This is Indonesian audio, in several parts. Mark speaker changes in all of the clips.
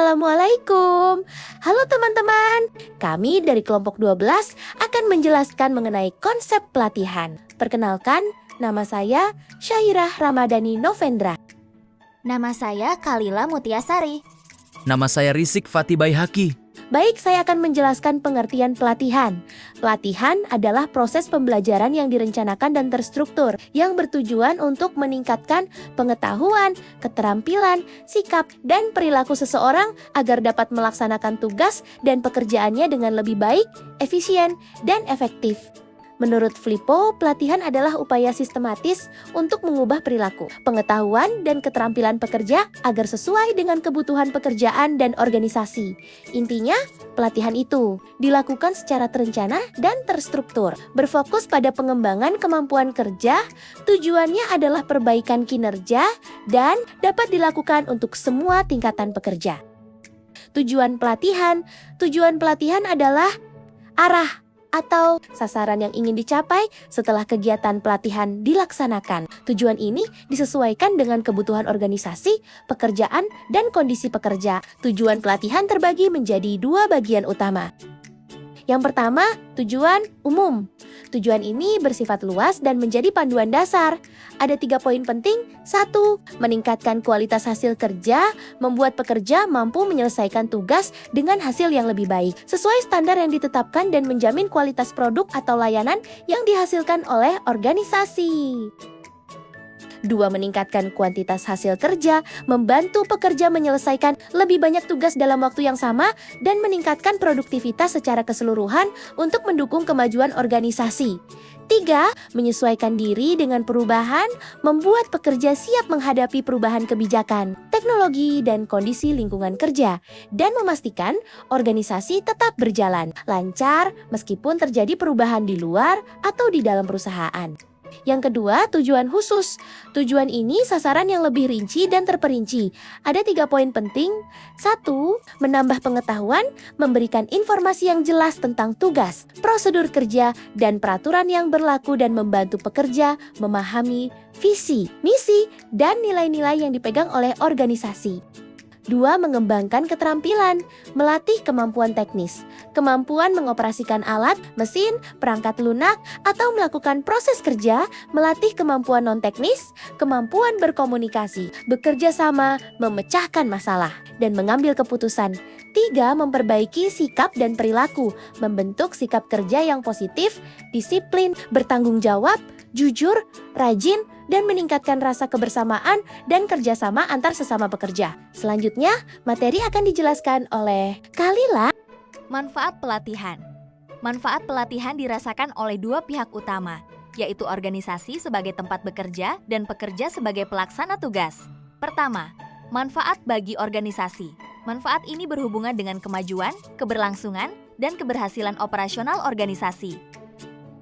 Speaker 1: Assalamualaikum. Halo teman-teman, kami dari kelompok 12 akan menjelaskan mengenai konsep pelatihan. Perkenalkan, nama saya Syairah Ramadhani Novendra.
Speaker 2: Nama saya Kalila Mutiasari.
Speaker 3: Nama saya Rizky Fatih Baihaqi.
Speaker 1: Baik, saya akan menjelaskan pengertian pelatihan. Pelatihan adalah proses pembelajaran yang direncanakan dan terstruktur, yang bertujuan untuk meningkatkan pengetahuan, keterampilan, sikap, dan perilaku seseorang agar dapat melaksanakan tugas dan pekerjaannya dengan lebih baik, efisien, dan efektif. Menurut Flippo, pelatihan adalah upaya sistematis untuk mengubah perilaku, pengetahuan, dan keterampilan pekerja agar sesuai dengan kebutuhan pekerjaan dan organisasi. Intinya, pelatihan itu dilakukan secara terencana dan terstruktur, berfokus pada pengembangan kemampuan kerja. Tujuannya adalah perbaikan kinerja dan dapat dilakukan untuk semua tingkatan pekerja. Tujuan pelatihan adalah arah atau sasaran yang ingin dicapai setelah kegiatan pelatihan dilaksanakan. Tujuan ini disesuaikan dengan kebutuhan organisasi, pekerjaan, dan kondisi pekerja. Tujuan pelatihan terbagi menjadi dua bagian utama. Yang pertama, tujuan umum. Tujuan ini bersifat luas dan menjadi panduan dasar. Ada 3 poin penting. 1. Meningkatkan kualitas hasil kerja, membuat pekerja mampu menyelesaikan tugas dengan hasil yang lebih baik, sesuai standar yang ditetapkan dan menjamin kualitas produk atau layanan yang dihasilkan oleh organisasi. 2. Meningkatkan kuantitas hasil kerja, membantu pekerja menyelesaikan lebih banyak tugas dalam waktu yang sama, dan meningkatkan produktivitas secara keseluruhan untuk mendukung kemajuan organisasi. 3. Menyesuaikan diri dengan perubahan, membuat pekerja siap menghadapi perubahan kebijakan, teknologi, dan kondisi lingkungan kerja, dan memastikan organisasi tetap berjalan lancar meskipun terjadi perubahan di luar atau di dalam perusahaan. Yang kedua, tujuan khusus. Tujuan ini sasaran yang lebih rinci dan terperinci. Ada 3 poin penting. 1. Menambah pengetahuan, memberikan informasi yang jelas tentang tugas, prosedur kerja, dan peraturan yang berlaku dan membantu pekerja memahami visi, misi, dan nilai-nilai yang dipegang oleh organisasi. 2. Mengembangkan keterampilan, melatih kemampuan teknis, kemampuan mengoperasikan alat, mesin, perangkat lunak, atau melakukan proses kerja, melatih kemampuan non-teknis, kemampuan berkomunikasi, bekerja sama, memecahkan masalah, dan mengambil keputusan. 3. Memperbaiki sikap dan perilaku, membentuk sikap kerja yang positif, disiplin, bertanggung jawab, jujur, rajin, dan meningkatkan rasa kebersamaan dan kerjasama antar sesama pekerja. Selanjutnya, materi akan dijelaskan oleh Kalila.
Speaker 2: Manfaat pelatihan. Manfaat pelatihan dirasakan oleh 2 pihak utama, yaitu organisasi sebagai tempat bekerja dan pekerja sebagai pelaksana tugas. Pertama, manfaat bagi organisasi. Manfaat ini berhubungan dengan kemajuan, keberlangsungan, dan keberhasilan operasional organisasi.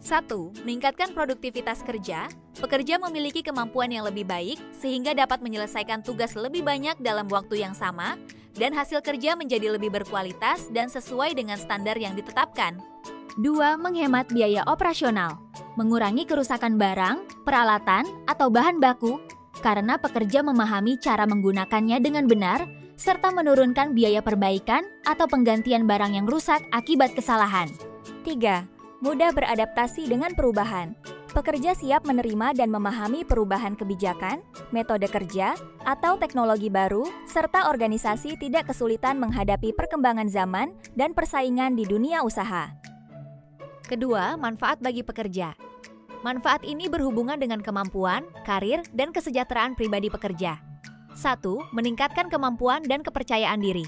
Speaker 2: 1. Meningkatkan produktivitas kerja. Pekerja memiliki kemampuan yang lebih baik sehingga dapat menyelesaikan tugas lebih banyak dalam waktu yang sama dan hasil kerja menjadi lebih berkualitas dan sesuai dengan standar yang ditetapkan. 2. Menghemat biaya operasional. Mengurangi kerusakan barang, peralatan, atau bahan baku karena pekerja memahami cara menggunakannya dengan benar serta menurunkan biaya perbaikan atau penggantian barang yang rusak akibat kesalahan. 3. Mudah beradaptasi dengan perubahan. Pekerja siap menerima dan memahami perubahan kebijakan, metode kerja, atau teknologi baru, serta organisasi tidak kesulitan menghadapi perkembangan zaman dan persaingan di dunia usaha. Kedua, manfaat bagi pekerja. Manfaat ini berhubungan dengan kemampuan, karir, dan kesejahteraan pribadi pekerja. 1. Meningkatkan kemampuan dan kepercayaan diri.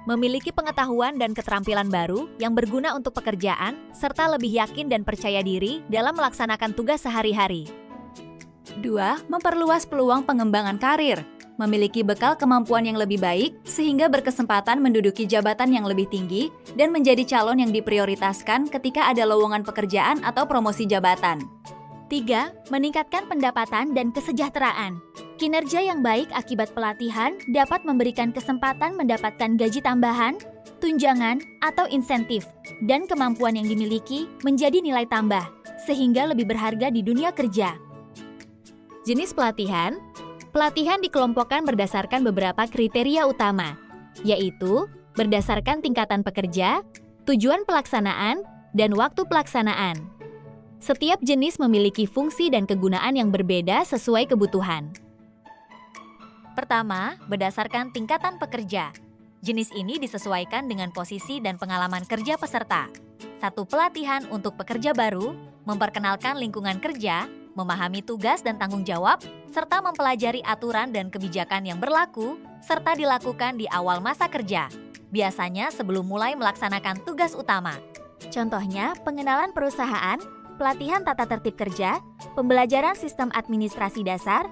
Speaker 2: Memiliki pengetahuan dan keterampilan baru yang berguna untuk pekerjaan, serta lebih yakin dan percaya diri dalam melaksanakan tugas sehari-hari. 2. Memperluas peluang pengembangan karir. Memiliki bekal kemampuan yang lebih baik, sehingga berkesempatan menduduki jabatan yang lebih tinggi dan menjadi calon yang diprioritaskan ketika ada lowongan pekerjaan atau promosi jabatan. 3. Meningkatkan pendapatan dan kesejahteraan. Kinerja yang baik akibat pelatihan dapat memberikan kesempatan mendapatkan gaji tambahan, tunjangan, atau insentif, dan kemampuan yang dimiliki menjadi nilai tambah, sehingga lebih berharga di dunia kerja. Jenis pelatihan. Pelatihan dikelompokkan berdasarkan beberapa kriteria utama, yaitu berdasarkan tingkatan pekerja, tujuan pelaksanaan, dan waktu pelaksanaan. Setiap jenis memiliki fungsi dan kegunaan yang berbeda sesuai kebutuhan. Pertama, berdasarkan tingkatan pekerja. Jenis ini disesuaikan dengan posisi dan pengalaman kerja peserta. Satu, pelatihan untuk pekerja baru, memperkenalkan lingkungan kerja, memahami tugas dan tanggung jawab, serta mempelajari aturan dan kebijakan yang berlaku, serta dilakukan di awal masa kerja. Biasanya sebelum mulai melaksanakan tugas utama. Contohnya, pengenalan perusahaan, pelatihan tata tertib kerja, pembelajaran sistem administrasi dasar.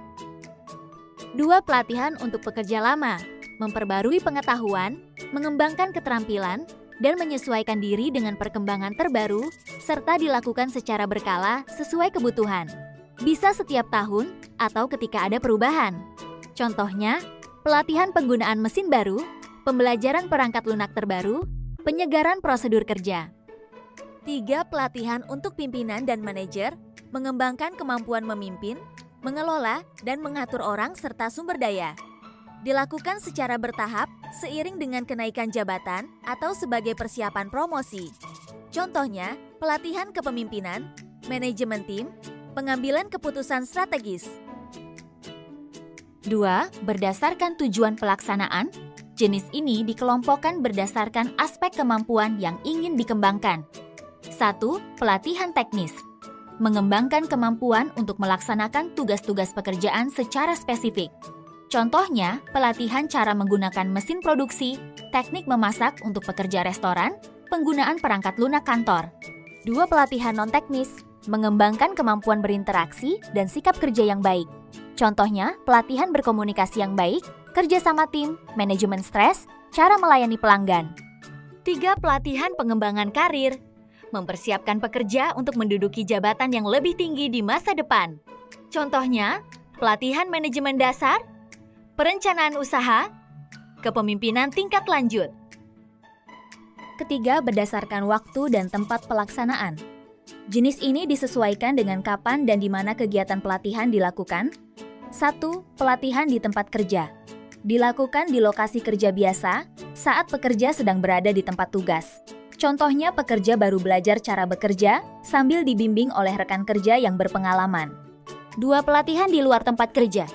Speaker 2: 2. Pelatihan untuk pekerja lama, memperbarui pengetahuan, mengembangkan keterampilan, dan menyesuaikan diri dengan perkembangan terbaru, serta dilakukan secara berkala sesuai kebutuhan. Bisa setiap tahun atau ketika ada perubahan. Contohnya, pelatihan penggunaan mesin baru, pembelajaran perangkat lunak terbaru, penyegaran prosedur kerja. 3. Pelatihan untuk pimpinan dan manajer, mengembangkan kemampuan memimpin, mengelola, dan mengatur orang serta sumber daya. Dilakukan secara bertahap, seiring dengan kenaikan jabatan atau sebagai persiapan promosi. Contohnya, pelatihan kepemimpinan, manajemen tim, pengambilan keputusan strategis. 2. Berdasarkan tujuan pelaksanaan, jenis ini dikelompokkan berdasarkan aspek kemampuan yang ingin dikembangkan. 1. Pelatihan teknis, mengembangkan kemampuan untuk melaksanakan tugas-tugas pekerjaan secara spesifik. Contohnya, pelatihan cara menggunakan mesin produksi, teknik memasak untuk pekerja restoran, penggunaan perangkat lunak kantor. 2. Pelatihan non-teknis, mengembangkan kemampuan berinteraksi dan sikap kerja yang baik. Contohnya, pelatihan berkomunikasi yang baik, kerja sama tim, manajemen stres, cara melayani pelanggan. 3. Pelatihan pengembangan karir, mempersiapkan pekerja untuk menduduki jabatan yang lebih tinggi di masa depan. Contohnya, pelatihan manajemen dasar, perencanaan usaha, kepemimpinan tingkat lanjut. Ketiga, berdasarkan waktu dan tempat pelaksanaan. Jenis ini disesuaikan dengan kapan dan di mana kegiatan pelatihan dilakukan. 1. Pelatihan di tempat kerja. Dilakukan di lokasi kerja biasa saat pekerja sedang berada di tempat tugas. Contohnya, pekerja baru belajar cara bekerja sambil dibimbing oleh rekan kerja yang berpengalaman. 2. Pelatihan di luar tempat kerja.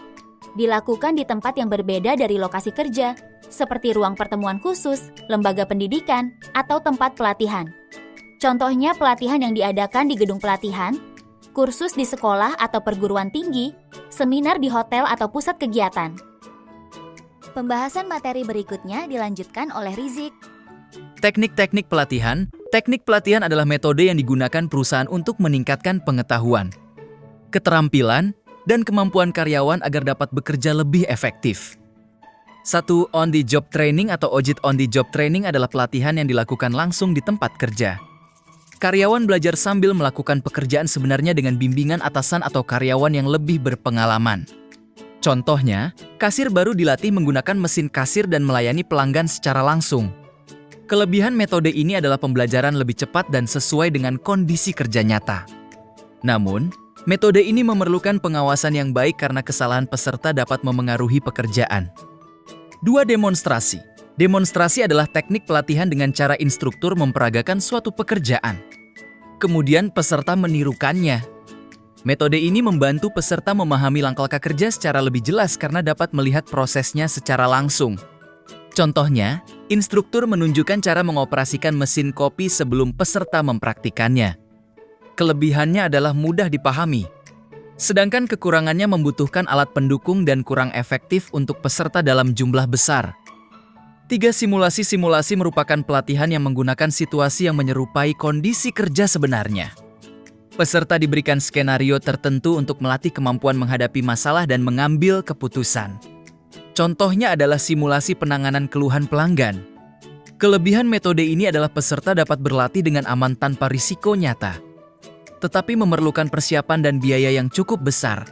Speaker 2: Dilakukan di tempat yang berbeda dari lokasi kerja, seperti ruang pertemuan khusus, lembaga pendidikan, atau tempat pelatihan. Contohnya, pelatihan yang diadakan di gedung pelatihan, kursus di sekolah atau perguruan tinggi, seminar di hotel atau pusat kegiatan. Pembahasan materi berikutnya dilanjutkan oleh Rizik.
Speaker 3: Teknik-teknik pelatihan. Teknik pelatihan adalah metode yang digunakan perusahaan untuk meningkatkan pengetahuan, keterampilan, dan kemampuan karyawan agar dapat bekerja lebih efektif. 1. On-the-job training atau OJT. On-the-job training adalah pelatihan yang dilakukan langsung di tempat kerja. Karyawan belajar sambil melakukan pekerjaan sebenarnya dengan bimbingan atasan atau karyawan yang lebih berpengalaman. Contohnya, kasir baru dilatih menggunakan mesin kasir dan melayani pelanggan secara langsung. Kelebihan metode ini adalah pembelajaran lebih cepat dan sesuai dengan kondisi kerja nyata. Namun, metode ini memerlukan pengawasan yang baik karena kesalahan peserta dapat memengaruhi pekerjaan. 2. Demonstrasi. Demonstrasi adalah teknik pelatihan dengan cara instruktur memperagakan suatu pekerjaan. Kemudian peserta menirukannya. Metode ini membantu peserta memahami langkah kerja secara lebih jelas karena dapat melihat prosesnya secara langsung. Contohnya, instruktur menunjukkan cara mengoperasikan mesin kopi sebelum peserta mempraktikannya. Kelebihannya adalah mudah dipahami. Sedangkan kekurangannya membutuhkan alat pendukung dan kurang efektif untuk peserta dalam jumlah besar. 3. Simulasi merupakan pelatihan yang menggunakan situasi yang menyerupai kondisi kerja sebenarnya. Peserta diberikan skenario tertentu untuk melatih kemampuan menghadapi masalah dan mengambil keputusan. Contohnya adalah simulasi penanganan keluhan pelanggan. Kelebihan metode ini adalah peserta dapat berlatih dengan aman tanpa risiko nyata, tetapi memerlukan persiapan dan biaya yang cukup besar.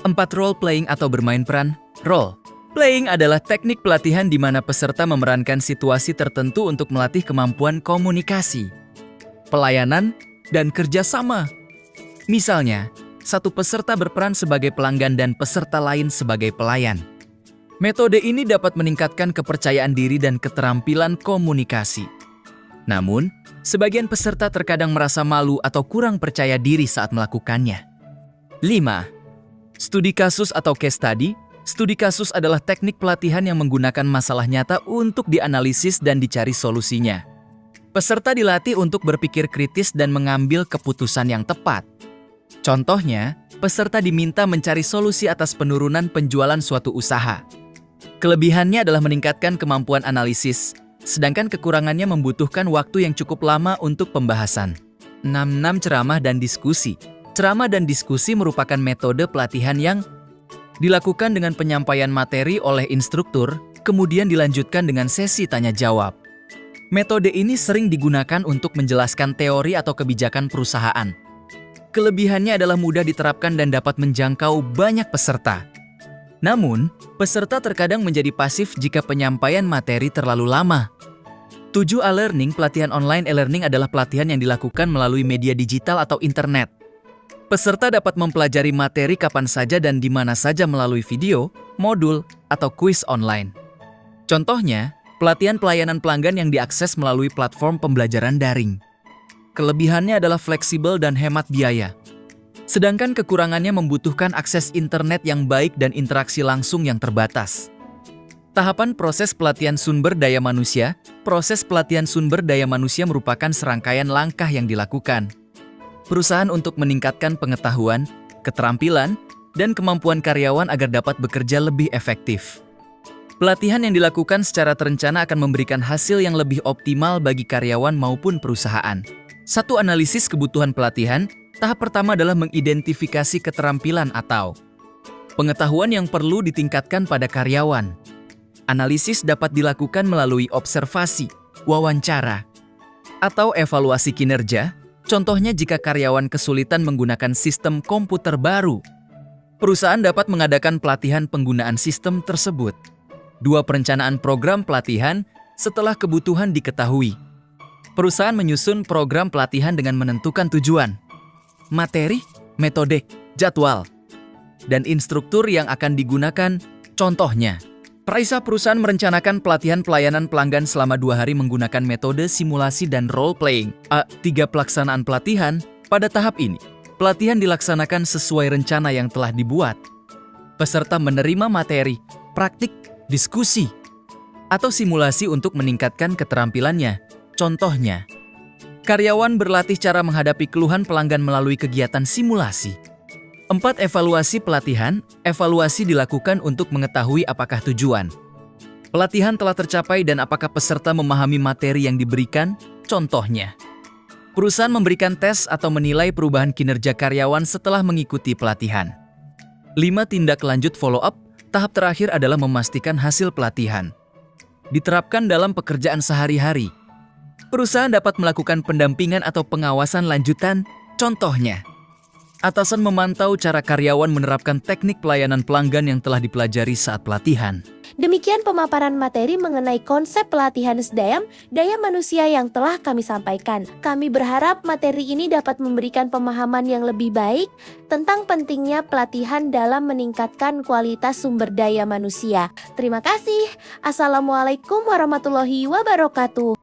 Speaker 3: 4. Role-playing atau bermain peran. Role-playing adalah teknik pelatihan di mana peserta memerankan situasi tertentu untuk melatih kemampuan komunikasi, pelayanan, dan kerjasama. Misalnya, satu peserta berperan sebagai pelanggan dan peserta lain sebagai pelayan. Metode ini dapat meningkatkan kepercayaan diri dan keterampilan komunikasi. Namun, sebagian peserta terkadang merasa malu atau kurang percaya diri saat melakukannya. 5. Studi kasus atau case study. Studi kasus adalah teknik pelatihan yang menggunakan masalah nyata untuk dianalisis dan dicari solusinya. Peserta dilatih untuk berpikir kritis dan mengambil keputusan yang tepat. Contohnya, peserta diminta mencari solusi atas penurunan penjualan suatu usaha. Kelebihannya adalah meningkatkan kemampuan analisis, sedangkan kekurangannya membutuhkan waktu yang cukup lama untuk pembahasan. 6. Ceramah dan diskusi. Ceramah dan diskusi merupakan metode pelatihan yang dilakukan dengan penyampaian materi oleh instruktur, kemudian dilanjutkan dengan sesi tanya-jawab. Metode ini sering digunakan untuk menjelaskan teori atau kebijakan perusahaan. Kelebihannya adalah mudah diterapkan dan dapat menjangkau banyak peserta. Namun, peserta terkadang menjadi pasif jika penyampaian materi terlalu lama. 7. E-learning. Pelatihan online e-learning adalah pelatihan yang dilakukan melalui media digital atau internet. Peserta dapat mempelajari materi kapan saja dan di mana saja melalui video, modul, atau kuis online. Contohnya, pelatihan pelayanan pelanggan yang diakses melalui platform pembelajaran daring. Kelebihannya adalah fleksibel dan hemat biaya. Sedangkan kekurangannya membutuhkan akses internet yang baik dan interaksi langsung yang terbatas. Tahapan proses pelatihan sumber daya manusia. Proses pelatihan sumber daya manusia merupakan serangkaian langkah yang dilakukan perusahaan untuk meningkatkan pengetahuan, keterampilan, dan kemampuan karyawan agar dapat bekerja lebih efektif. Pelatihan yang dilakukan secara terencana akan memberikan hasil yang lebih optimal bagi karyawan maupun perusahaan. 1. Analisis kebutuhan pelatihan. Tahap pertama adalah mengidentifikasi keterampilan atau pengetahuan yang perlu ditingkatkan pada karyawan. Analisis dapat dilakukan melalui observasi, wawancara, atau evaluasi kinerja. Contohnya jika karyawan kesulitan menggunakan sistem komputer baru, perusahaan dapat mengadakan pelatihan penggunaan sistem tersebut. 2. Perencanaan program pelatihan. Setelah kebutuhan diketahui, perusahaan menyusun program pelatihan dengan menentukan tujuan, materi, metode, jadwal, dan instruktur yang akan digunakan. Contohnya, perusahaan merencanakan pelatihan pelayanan pelanggan selama 2 hari menggunakan metode simulasi dan role-playing. 3. Pelaksanaan pelatihan. Pada tahap ini, pelatihan dilaksanakan sesuai rencana yang telah dibuat. Peserta menerima materi, praktik, diskusi, atau simulasi untuk meningkatkan keterampilannya. Contohnya, karyawan berlatih cara menghadapi keluhan pelanggan melalui kegiatan simulasi. 4. Evaluasi pelatihan. Evaluasi dilakukan untuk mengetahui apakah tujuan pelatihan telah tercapai dan apakah peserta memahami materi yang diberikan. Contohnya, perusahaan memberikan tes atau menilai perubahan kinerja karyawan setelah mengikuti pelatihan. 5. Tindak lanjut follow-up. Tahap terakhir adalah memastikan hasil pelatihan diterapkan dalam pekerjaan sehari-hari. Perusahaan dapat melakukan pendampingan atau pengawasan lanjutan. Contohnya, atasan memantau cara karyawan menerapkan teknik pelayanan pelanggan yang telah dipelajari saat pelatihan.
Speaker 1: Demikian pemaparan materi mengenai konsep pelatihan SDM daya manusia yang telah kami sampaikan. Kami berharap materi ini dapat memberikan pemahaman yang lebih baik tentang pentingnya pelatihan dalam meningkatkan kualitas sumber daya manusia. Terima kasih. Assalamualaikum warahmatullahi wabarakatuh.